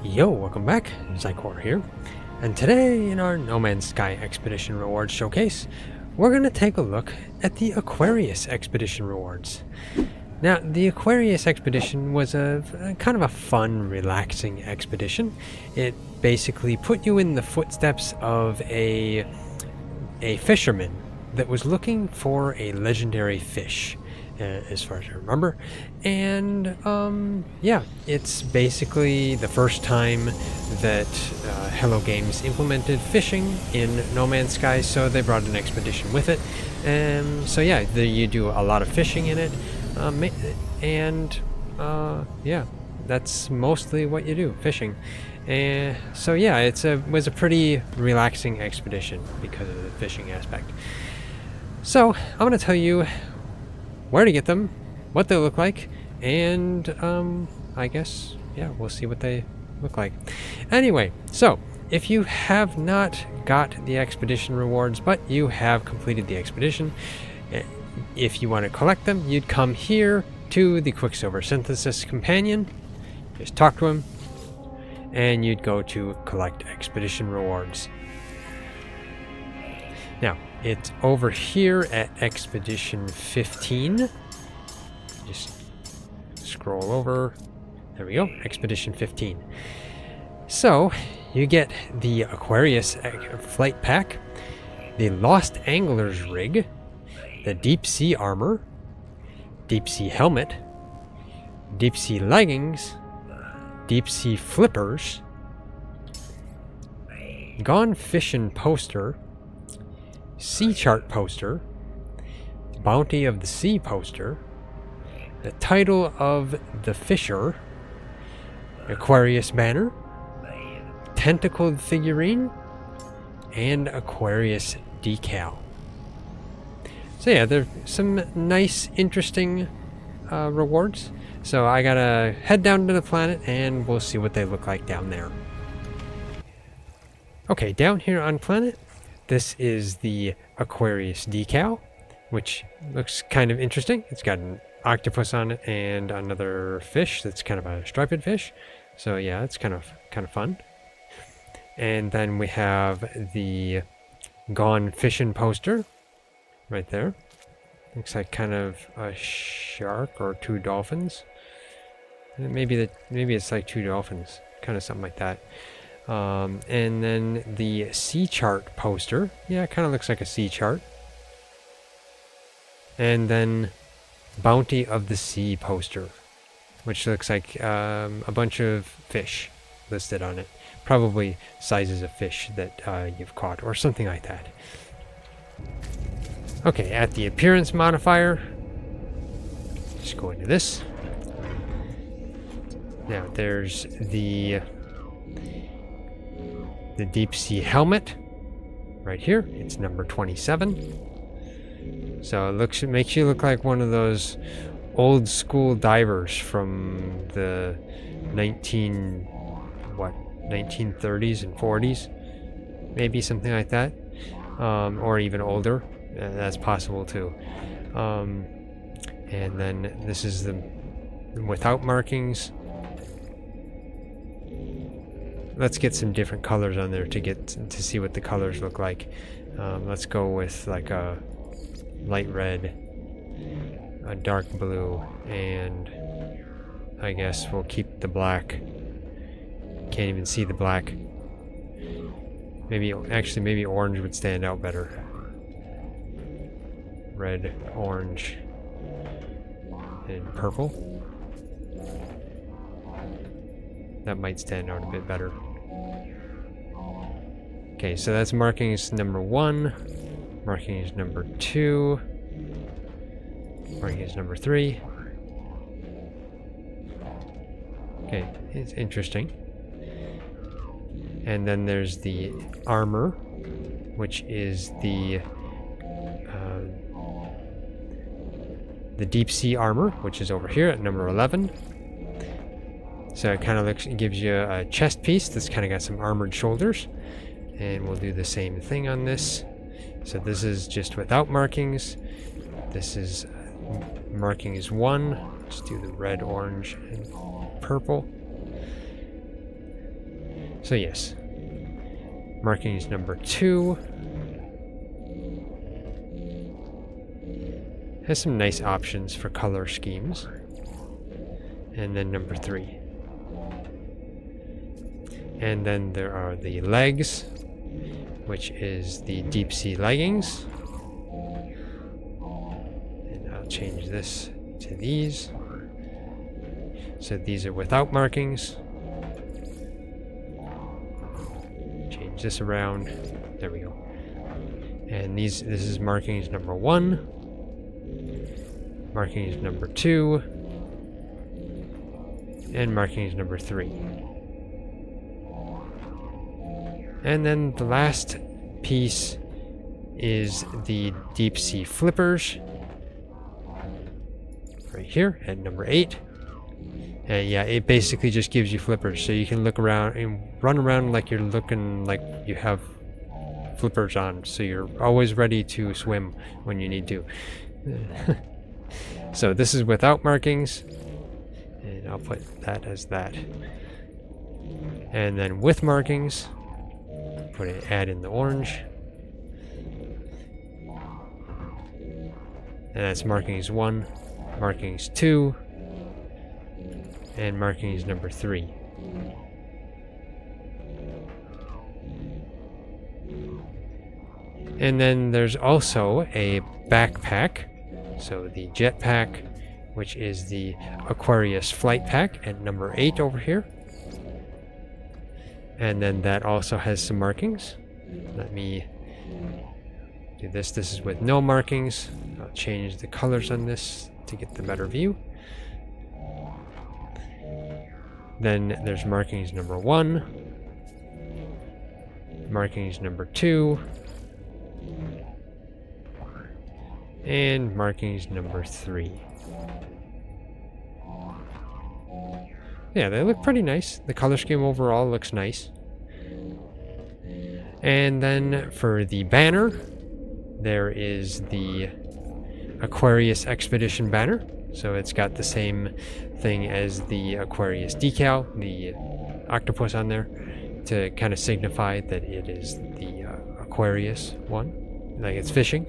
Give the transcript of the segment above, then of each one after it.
Yo, welcome back. Xycor here. And today in our No Man's Sky Expedition Rewards Showcase, we're going to take a look at the Aquarius Expedition Rewards. Now, the Aquarius Expedition was a kind of a fun, relaxing expedition. It basically put you in the footsteps of a fisherman that was looking for a legendary fish. As far as I remember, and yeah, it's basically the first time that Hello Games implemented fishing in No Man's Sky, so they brought an expedition with it. So yeah, you do a lot of fishing in it, and yeah, that's mostly what you do, fishing. So yeah, it was a pretty relaxing expedition because of the fishing aspect. So I'm going to tell you where to get them, what they look like, and I guess, yeah, we'll see what they look like. Anyway, so if you have not got the expedition rewards, but you have completed the expedition, if you want to collect them, you'd come here to the Quicksilver Synthesis Companion, just talk to him, and you'd go to collect expedition rewards. Now, it's over here at Expedition 15. Just scroll over. There we go, Expedition 15. So, you get the Aquarius Flight Pack, the Lost Angler's Rig, the Deep Sea Armor, Deep Sea Helmet, Deep Sea Leggings, Deep Sea Flippers, Gone Fishin' Poster, Sea Chart Poster, Bounty of the Sea Poster, the Title of the Fisher, Aquarius Banner, Tentacled Figurine, and Aquarius Decal. So yeah, there's some nice, interesting rewards. So I gotta head down to the planet and we'll see what they look like down there. Okay, down here on planet, this is the Aquarius decal, which looks kind of interesting. It's got an octopus on it and another fish that's kind of a striped fish. So yeah, it's kind of fun. And then we have the Gone Fishin' poster right there. Looks like kind of a shark or two dolphins. Maybe it's like two dolphins, kind of something like that. And then the Sea Chart poster. Yeah, it kind of looks like a sea chart. And then Bounty of the Sea poster, which looks like a bunch of fish listed on it. Probably sizes of fish that you've caught or something like that. Okay, at the appearance modifier, just go into this. Now there's the Deep Sea Helmet right here. It's number 27. So it makes you look like one of those old school divers from the 1930s and 40s, maybe something like that, or even older. That's possible too. And then this is the without markings. Let's get some different colors on there to see what the colors look like. Let's go with like a light red, a dark blue, and I guess we'll keep the black. Can't even see the black. Maybe orange would stand out better. Red, orange, and purple. That might stand out a bit better. Okay, so that's markings number 1, markings number 2, markings number 3. Okay, it's interesting. And then there's the armor, which is the Deep Sea Armor, which is over here at number 11. So it kind of gives you a chest piece that's kind of got some armored shoulders. And we'll do the same thing on this. So this is just without markings. This is markings 1. Let's do the red, orange, and purple. So yes, markings number 2 has some nice options for color schemes. And then number 3. And then there are the legs, which is the deep sea leggings. And I'll change this to these. So these are without markings. Change this around. There we go. And this is markings number 1. Markings number 2. And markings number 3. And then the last piece is the deep sea flippers. Right here at number 8. And yeah, it basically just gives you flippers, so you can look around and run around like you're looking like you have flippers on, so you're always ready to swim when you need to. So this is without markings, and I'll put that as that. And then with markings, add in the orange, and that's markings 1, markings 2, and markings number 3. And then there's also a backpack, so the jetpack, which is the Aquarius flight pack at number 8 over here. And then that also has some markings. Let me do this. This is with no markings. I'll change the colors on this to get the better view. Then there's markings number 1, markings number 2, and markings number 3. Yeah, they look pretty nice. The color scheme overall looks nice. And then for the banner, there is the Aquarius Expedition banner. So it's got the same thing as the Aquarius decal, the octopus on there, to kind of signify that it is the Aquarius one, like it's fishing.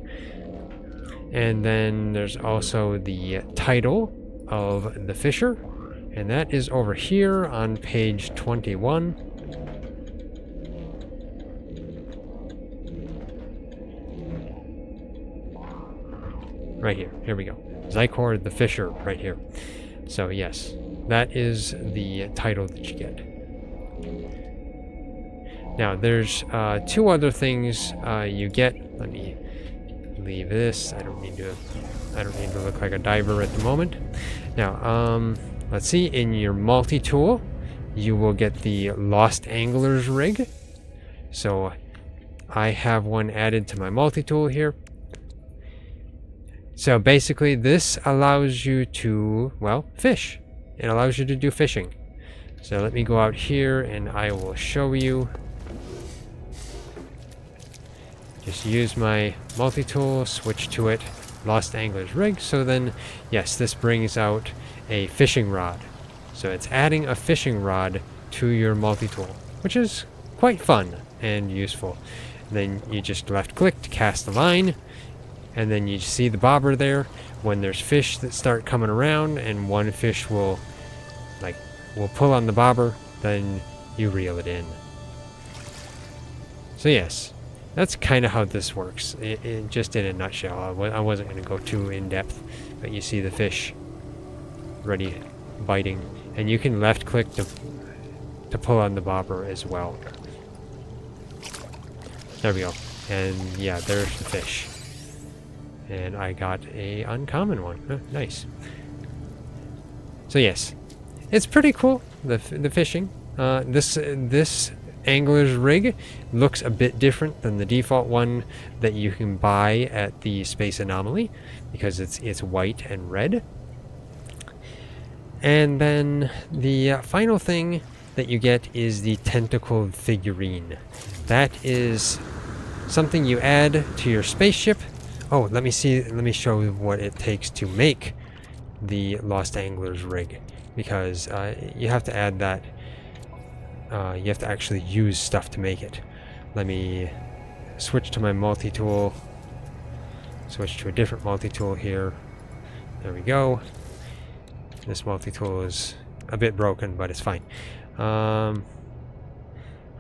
And then there's also the title of the fisher, and that is over here on page 21. Right here. Here we go. Xycor the Fisher, right here. So yes, that is the title that you get. Now there's 2 other things you get. Let me leave this. I don't need to look like a diver at the moment. Now, let's see. In your multi-tool, you will get the Lost Angler's rig. So I have one added to my multi-tool here. So basically this allows you to, well, fish. It allows you to do fishing. So let me go out here and I will show you. Just use my multi-tool, switch to it, Lost Angler's rig. So then, yes, this brings out a fishing rod. So it's adding a fishing rod to your multi-tool, which is quite fun and useful. And then you just left click to cast the line. And then you see the bobber there. When there's fish that start coming around and one fish will pull on the bobber, then you reel it in. So yes, that's kind of how this works. It just in a nutshell. I wasn't going to go too in depth, but you see the fish ready biting, and you can left click to pull on the bobber as well. There we go. And yeah, there's the fish. And I got a uncommon one. Huh, nice. So yes, it's pretty cool, the fishing. This angler's rig looks a bit different than the default one that you can buy at the Space Anomaly, because it's white and red. And then the final thing that you get is the tentacled figurine. That is something you add to your spaceship. Oh, let me show you what it takes to make the Lost Angler's rig, because you have to add that you have to actually use stuff to make it. Let me switch to my multi-tool. Switch to a different multi-tool here. There we go. This multi-tool is a bit broken, but it's fine.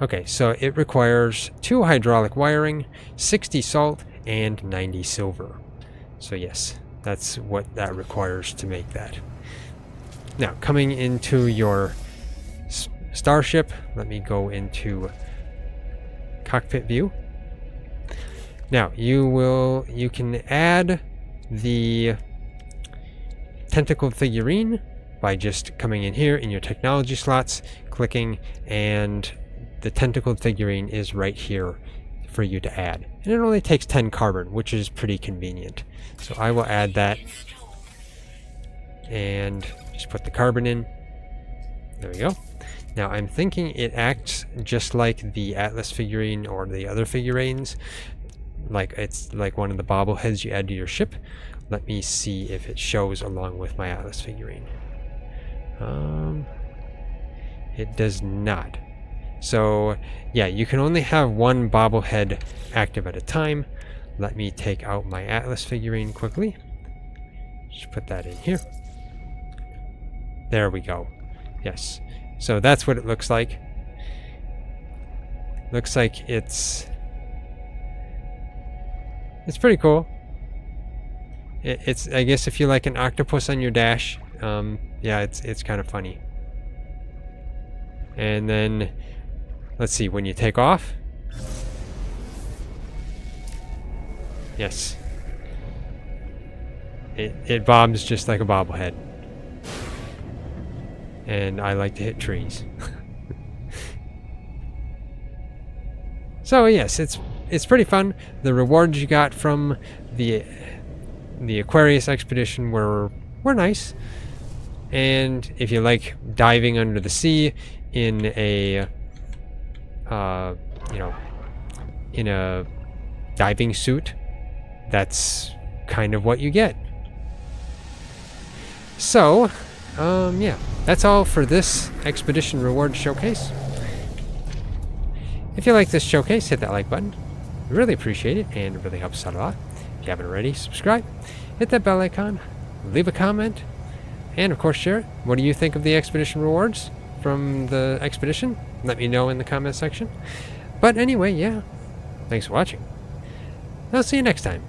Okay, so it requires 2 hydraulic wiring, 60 salt, and 90 silver. So yes, that's what that requires to make that. Now, coming into your starship, let me go into cockpit view. Now, you can add the tentacle figurine by just coming in here in your technology slots, clicking, and the tentacled figurine is right here for you to add. And it only takes 10 carbon, which is pretty convenient. So I will add that and just put the carbon in. There we go. Now I'm thinking it acts just like the Atlas figurine or the other figurines. Like it's like one of the bobbleheads you add to your ship. Let me see if it shows along with my Atlas figurine. It does not. So yeah, you can only have one bobblehead active at a time. Let me take out my Atlas figurine quickly. Just put that in here. There we go. Yes. So that's what it looks like. Looks like it's pretty cool. It's I guess if you like an octopus on your dash, yeah, it's kind of funny. And then let's see, when you take off, yes, it bobs just like a bobblehead. And I like to hit trees. So yes, it's pretty fun. The rewards you got from the Aquarius expedition were nice. And if you like diving under the sea in a in a diving suit, that's kind of what you get. So yeah, that's all for this expedition reward showcase. If you like this showcase, hit that like button. We really appreciate it, and it really helps us out a lot. If you haven't already, subscribe, hit that bell icon, leave a comment, and of course share it. What do you think of the expedition rewards from the expedition? Let me know in the comment section. But anyway, yeah, thanks for watching. I'll see you next time.